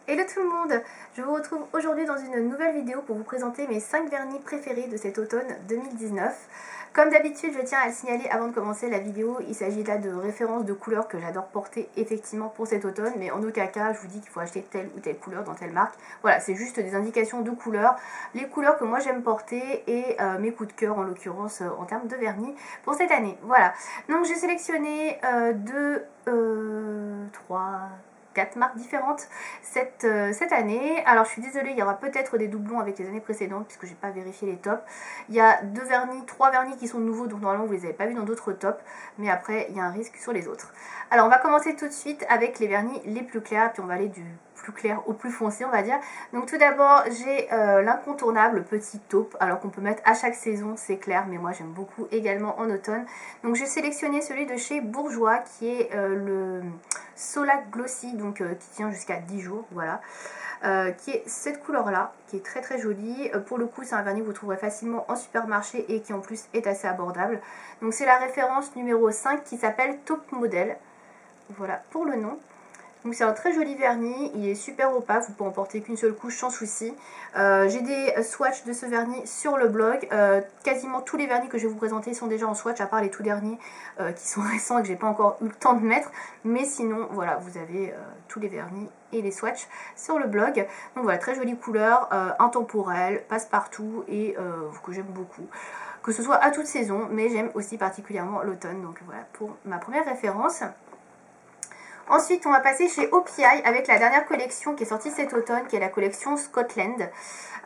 Hello tout le monde, je vous retrouve aujourd'hui dans une nouvelle vidéo pour vous présenter mes 5 vernis préférés de cet automne 2019. Comme d'habitude, je tiens à le signaler avant de commencer la vidéo, il s'agit là de références de couleurs que j'adore porter effectivement pour cet automne, mais en aucun cas je vous dis qu'il faut acheter telle ou telle couleur dans telle marque. Voilà, c'est juste des indications de couleurs, les couleurs que moi j'aime porter et mes coups de cœur en l'occurrence en termes de vernis pour cette année. Voilà, donc j'ai sélectionné 4 marques différentes cette année. Alors je suis désolée, il y aura peut-être des doublons avec les années précédentes puisque j'ai pas vérifié les tops. Il y a 3 vernis qui sont nouveaux, donc normalement vous les avez pas vus dans d'autres tops, mais après il y a un risque sur les autres. Alors on va commencer tout de suite avec les vernis les plus clairs, puis on va aller du plus clair au plus foncé on va dire. Donc tout d'abord j'ai l'incontournable petit taupe, alors qu'on peut mettre à chaque saison, c'est clair, mais moi j'aime beaucoup également en automne. Donc j'ai sélectionné celui de chez Bourjois qui est le Solac Glossy, donc qui tient jusqu'à 10 jours, voilà. Qui est cette couleur là, qui est très très jolie. Pour le coup c'est un vernis que vous trouverez facilement en supermarché et qui en plus est assez abordable. Donc c'est la référence numéro 5 qui s'appelle Taupe Model. Voilà pour le nom. Donc c'est un très joli vernis, il est super opaque, vous pouvez en porter qu'une seule couche sans souci. J'ai des swatchs de ce vernis sur le blog, quasiment tous les vernis que je vais vous présenter sont déjà en swatch, à part les tout derniers qui sont récents et que j'ai pas encore eu le temps de mettre. Mais sinon, voilà, vous avez tous les vernis et les swatchs sur le blog. Donc voilà, très jolie couleur, intemporelle, passe-partout et que j'aime beaucoup. Que ce soit à toute saison, mais j'aime aussi particulièrement l'automne, donc voilà pour ma première référence. Ensuite, on va passer chez OPI avec la dernière collection qui est sortie cet automne, qui est la collection Scotland.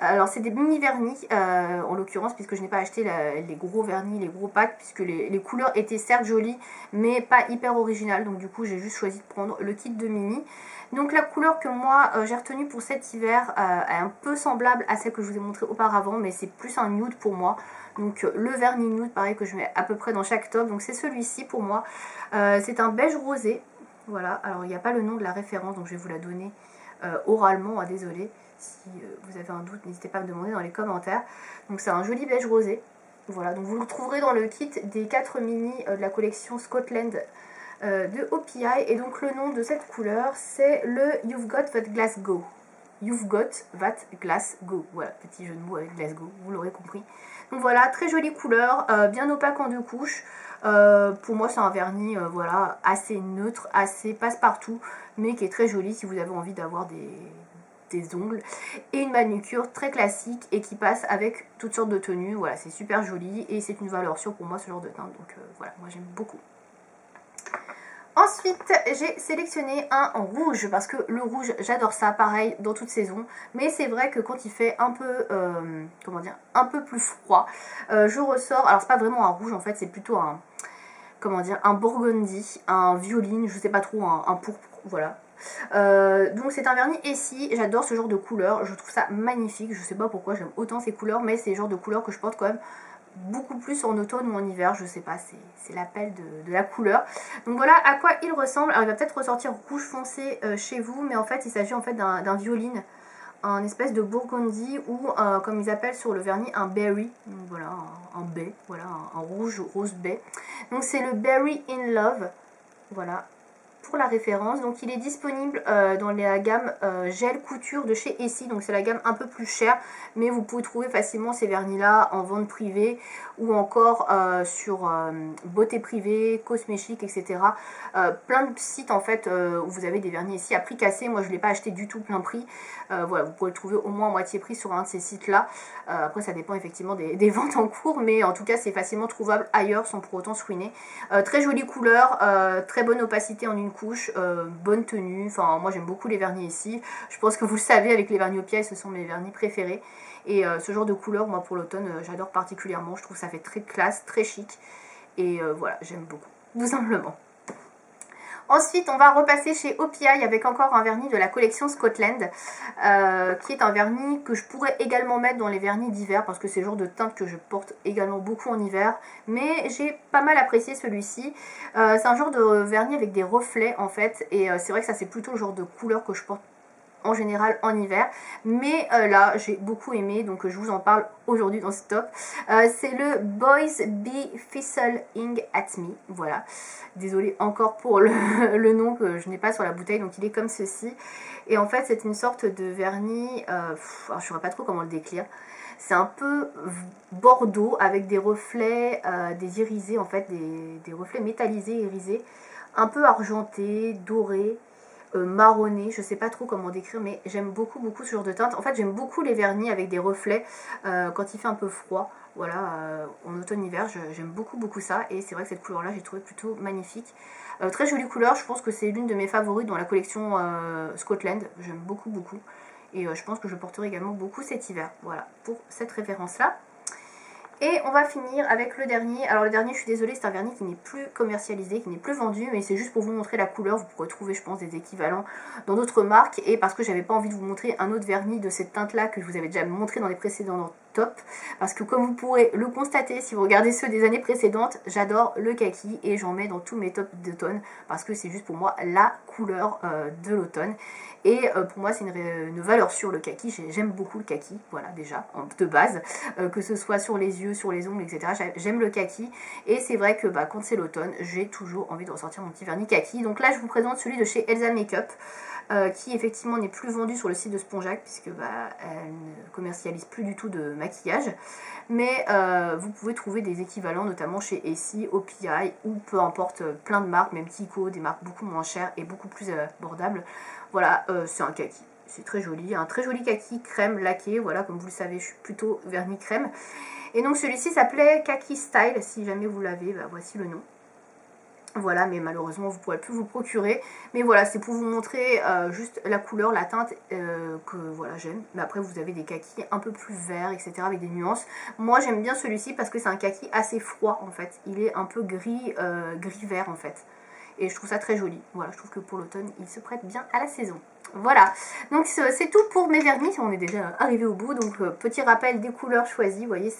Alors, c'est des mini-vernis, en l'occurrence, puisque je n'ai pas acheté les gros vernis, les gros packs, puisque les couleurs étaient certes jolies, mais pas hyper originales. Donc, du coup, j'ai juste choisi de prendre le kit de mini. Donc, la couleur que moi, j'ai retenue pour cet hiver est un peu semblable à celle que je vous ai montrée auparavant, mais c'est plus un nude pour moi. Donc, le vernis nude, pareil, que je mets à peu près dans chaque top. Donc, c'est celui-ci pour moi. C'est un beige rosé. Voilà, alors il n'y a pas le nom de la référence, donc je vais vous la donner oralement, désolé. Si vous avez un doute, n'hésitez pas à me demander dans les commentaires. Donc c'est un joli beige rosé. Voilà, donc vous le trouverez dans le kit des 4 mini de la collection Scotland de OPI. Et donc le nom de cette couleur, c'est le You've Got That Glasgow. You've Got That Glasgow. Voilà, petit jeu de mots avec Glasgow, vous l'aurez compris. Donc voilà, très jolie couleur, bien opaque en 2 couches. Pour moi c'est un vernis voilà, assez neutre, assez passe-partout, mais qui est très joli si vous avez envie d'avoir des ongles. Et une manucure très classique et qui passe avec toutes sortes de tenues. Voilà, c'est super joli et c'est une valeur sûre pour moi ce genre de teinte. Donc voilà, moi j'aime beaucoup. Ensuite, j'ai sélectionné un en rouge parce que le rouge, j'adore ça, pareil, dans toute saison. Mais c'est vrai que quand il fait un peu, comment dire, un peu plus froid, je ressors, alors c'est pas vraiment un rouge en fait, c'est plutôt un, comment dire, un burgundy, un violine, je sais pas trop, un pourpre, voilà. Donc c'est un vernis Essie, j'adore ce genre de couleur, je trouve ça magnifique, je sais pas pourquoi j'aime autant ces couleurs, mais c'est le genre de couleur que je porte quand même beaucoup plus en automne ou en hiver, je sais pas, c'est l'appel de la couleur. Donc voilà à quoi il ressemble. Alors il va peut-être ressortir rouge foncé chez vous, mais en fait il s'agit en fait d'un violine, un espèce de burgundy ou comme ils appellent sur le vernis un berry, donc voilà un baie, voilà un rouge rose baie. Donc c'est le Berry in Love, voilà pour la référence. Donc il est disponible dans la gamme gel couture de chez Essie, donc c'est la gamme un peu plus chère, mais vous pouvez trouver facilement ces vernis là en vente privée ou encore sur beauté privée, Cosméchic, etc. Plein de sites en fait où vous avez des vernis Essie à prix cassé. Moi je ne l'ai pas acheté du tout plein prix, voilà, vous pouvez le trouver au moins à moitié prix sur un de ces sites là. Après ça dépend effectivement des ventes en cours, mais en tout cas c'est facilement trouvable ailleurs sans pour autant se ruiner. Très jolie couleur, très bonne opacité en une couche, bonne tenue, enfin moi j'aime beaucoup les vernis ici, je pense que vous le savez avec les vernis OPI, ce sont mes vernis préférés et ce genre de couleur moi pour l'automne j'adore particulièrement, je trouve que ça fait très classe, très chic et voilà j'aime beaucoup, tout simplement. Ensuite, on va repasser chez OPI avec encore un vernis de la collection Scotland, qui est un vernis que je pourrais également mettre dans les vernis d'hiver, parce que c'est le genre de teinte que je porte également beaucoup en hiver, mais j'ai pas mal apprécié celui-ci. C'est un genre de vernis avec des reflets en fait, et c'est vrai que ça c'est plutôt le genre de couleur que je porte en général en hiver, mais là j'ai beaucoup aimé, donc je vous en parle aujourd'hui dans ce top. C'est le Boys Be Fizzling at Me, voilà, désolée encore pour le nom que je n'ai pas sur la bouteille, donc il est comme ceci, et en fait c'est une sorte de vernis, alors je ne saurais pas trop comment le décrire. C'est un peu bordeaux avec des reflets, des irisés en fait, des reflets métallisés, irisés, un peu argentés, dorés, marronné, je sais pas trop comment décrire, mais j'aime beaucoup ce genre de teinte. En fait j'aime beaucoup les vernis avec des reflets quand il fait un peu froid, voilà, en automne-hiver, j'aime beaucoup ça, et c'est vrai que cette couleur là j'ai trouvé plutôt magnifique. Très jolie couleur, je pense que c'est l'une de mes favorites dans la collection Scotland, j'aime beaucoup, et je pense que je porterai également beaucoup cet hiver, voilà, pour cette référence là. Et on va finir avec le dernier. Alors le dernier, je suis désolée, c'est un vernis qui n'est plus commercialisé, qui n'est plus vendu, mais c'est juste pour vous montrer la couleur. Vous pourrez trouver, je pense, des équivalents dans d'autres marques. Et parce que j'avais pas envie de vous montrer un autre vernis de cette teinte-là que je vous avais déjà montré dans les précédents top, parce que comme vous pourrez le constater si vous regardez ceux des années précédentes, j'adore le kaki et j'en mets dans tous mes tops d'automne parce que c'est juste pour moi la couleur de l'automne. Et pour moi c'est une valeur sûre le kaki, j'aime beaucoup le kaki, voilà déjà de base, que ce soit sur les yeux, sur les ongles, etc. J'aime le kaki, et c'est vrai que quand c'est l'automne, j'ai toujours envie de ressortir mon petit vernis kaki. Donc là je vous présente celui de chez Elsa Makeup, qui effectivement n'est plus vendu sur le site de Spongeac puisque elle ne commercialise plus du tout de maquillage, mais vous pouvez trouver des équivalents notamment chez Essie, OPI ou peu importe, plein de marques, même Kiko, des marques beaucoup moins chères et beaucoup plus abordables. Voilà, c'est un kaki, c'est très joli, un très joli kaki crème laqué, voilà, comme vous le savez je suis plutôt vernis crème. Et donc celui-ci s'appelait Kaki Style, si jamais vous l'avez, voici le nom. Voilà, mais malheureusement vous ne pourrez plus vous procurer. Mais voilà, c'est pour vous montrer juste la couleur, la teinte que voilà j'aime. Mais après vous avez des kakis un peu plus verts, etc. avec des nuances. Moi j'aime bien celui-ci parce que c'est un kaki assez froid en fait. Il est un peu gris, gris-vert en fait. Et je trouve ça très joli. Voilà, je trouve que pour l'automne, il se prête bien à la saison. Voilà, donc c'est tout pour mes vernis. On est déjà arrivé au bout. Donc petit rappel des couleurs choisies. Vous voyez,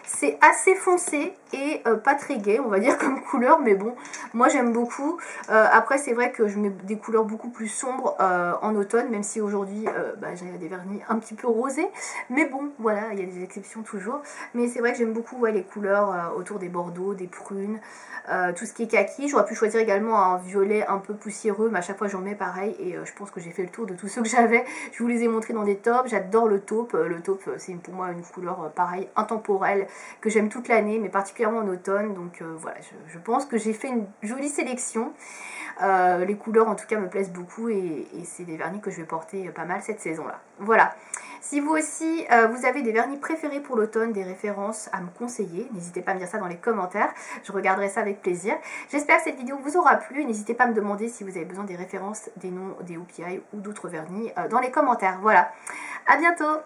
c'est assez foncé et pas très gai, on va dire, comme couleur, mais bon, moi j'aime beaucoup. Après c'est vrai que je mets des couleurs beaucoup plus sombres en automne, même si aujourd'hui j'ai des vernis un petit peu rosés, mais bon, voilà, il y a des exceptions toujours. Mais c'est vrai que j'aime beaucoup les couleurs autour des bordeaux, des prunes, tout ce qui est kaki. J'aurais pu choisir également un violet un peu poussiéreux, mais à chaque fois j'en mets pareil, et je pense que j'ai fait le tour de tous ceux que j'avais. Je vous les ai montrés dans des taupes, j'adore le taupe. Le taupe c'est pour moi une couleur pareil, intemporelle, que j'aime toute l'année, mais particulièrement en automne. Donc voilà, je pense que j'ai fait une jolie sélection. Les couleurs en tout cas me plaisent beaucoup, et c'est des vernis que je vais porter pas mal cette saison là. Voilà, si vous aussi vous avez des vernis préférés pour l'automne, des références à me conseiller, n'hésitez pas à me dire ça dans les commentaires, je regarderai ça avec plaisir. J'espère que cette vidéo vous aura plu, n'hésitez pas à me demander si vous avez besoin des références, des noms des OPI ou d'autres vernis dans les commentaires. Voilà, à bientôt.